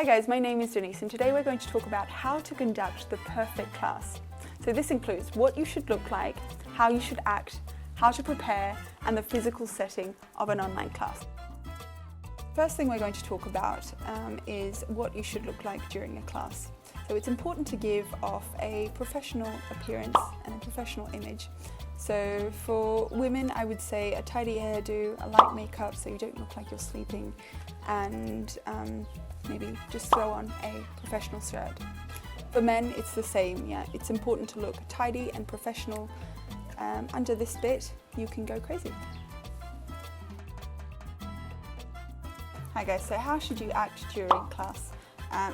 Hi guys, my name is Deniz and today we're going to talk about how to conduct the perfect class. So this includes what you should look like, how you should act, how to prepare, and the physical setting of an online class. First thing we're going to talk about is what you should look like during a class. So it's important to give off a professional appearance and a professional image. So for women, I would say a tidy hairdo, a light makeup so you don't look like you're sleeping, and maybe just throw on a professional shirt. For men, it's the same. Yeah, it's important to look tidy and professional. Under this bit, you can go crazy. Hi guys, so how should you act during class?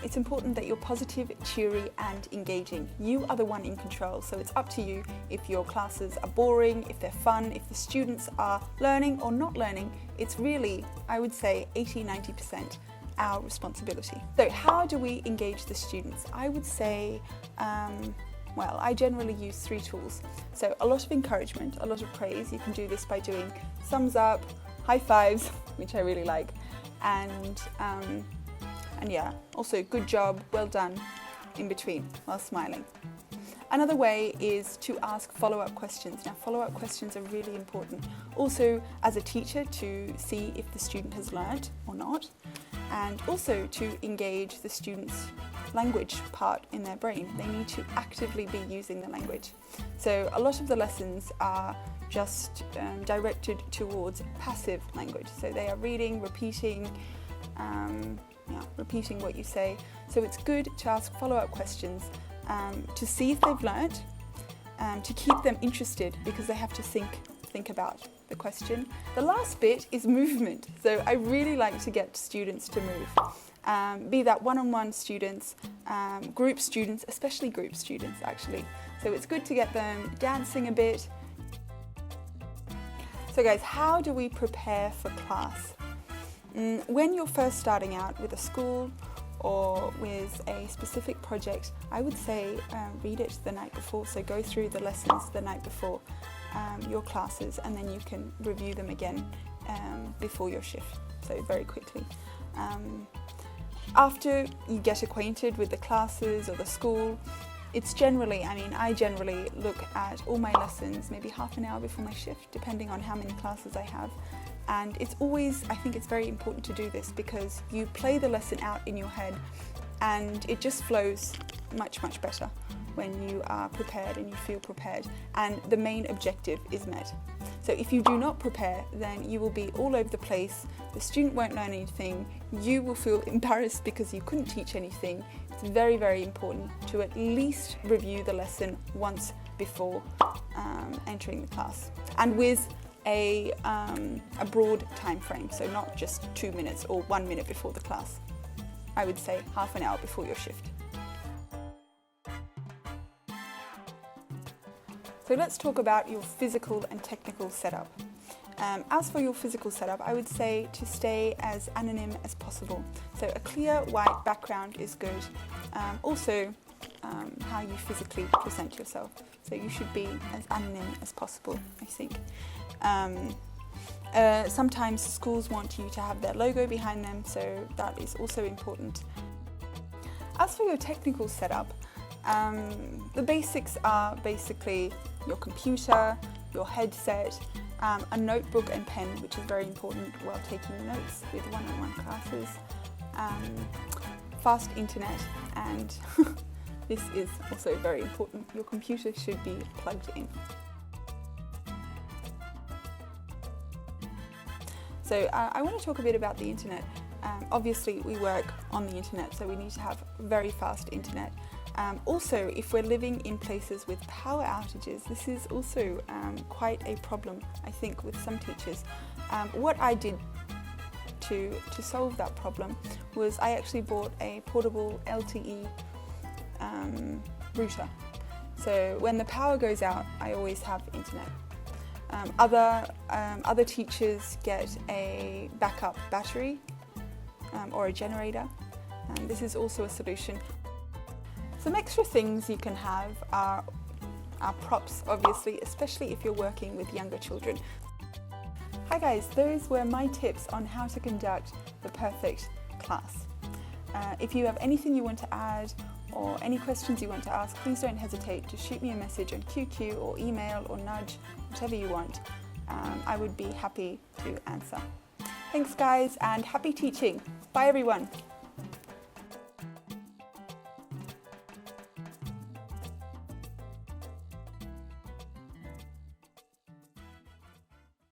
It's important that you're positive, cheery and engaging. You are the one in control, so it's up to you if your classes are boring, if they're fun, if the students are learning or not learning. It's really, I would say, 80–90% our responsibility. So how do we engage the students? I would say, well, I generally use 3 tools. So a lot of encouragement, a lot of praise. You can do this by doing thumbs up, high fives, which I really like, and yeah, also good job, well done, in between, while smiling. Another way is to ask follow-up questions. Now, follow-up questions are really important. Also, as a teacher, to see if the student has learnt or not, and also to engage the student's language part in their brain. They need to actively be using the language. So a lot of the lessons are just directed towards passive language. So they are reading, repeating, repeating what you say. So it's good to ask follow-up questions to see if they've learnt, to keep them interested because they have to think about the question. The last bit is movement. So I really like to get students to move. Be that one-on-one students, group students, especially group students actually. So it's good to get them dancing a bit. So guys, how do we prepare for class? When you're first starting out with a school or with a specific project, I would say read it the night before. So go through the lessons the night before your classes, and then you can review them again before your shift, so very quickly. After you get acquainted with the classes or the school, it's generally, I generally look at all my lessons maybe half an hour before my shift, depending on how many classes I have. And it's always, I think it's very important to do this because you play the lesson out in your head and it just flows much, much better when you are prepared and you feel prepared and the main objective is met. So if you do not prepare, then you will be all over the place, the student won't learn anything, you will feel embarrassed because you couldn't teach anything. It's very, very important to at least review the lesson once before entering the class, and with a broad time frame, so not just 2 minutes or 1 minute before the class. I would say half an hour before your shift. So let's talk about your physical and technical setup. As for your physical setup, I would say to stay as anonym as possible. So a clear white background is good. Also, how you physically present yourself. So you should be as anonym as possible, I think. Sometimes schools want you to have their logo behind them, so that is also important. As for your technical setup, the basics are basically your computer, your headset, a notebook and pen, which is very important while taking notes with one-on-one classes, fast internet, and this is also very important, your computer should be plugged in. So I want to talk a bit about the internet. Obviously we work on the internet, so we need to have very fast internet. Also, if we're living in places with power outages, this is also quite a problem, I think, with some teachers. What I did to solve that problem was I actually bought a portable LTE router. So when the power goes out, I always have internet. Other teachers get a backup battery or a generator. This is also a solution. Some extra things you can have are props, obviously, especially if you're working with younger children. Hi guys, those were my tips on how to conduct the perfect class. If you have anything you want to add or any questions you want to ask, please don't hesitate to shoot me a message on QQ or email or nudge, whatever you want. I would be happy to answer. Thanks guys, and happy teaching. Bye everyone.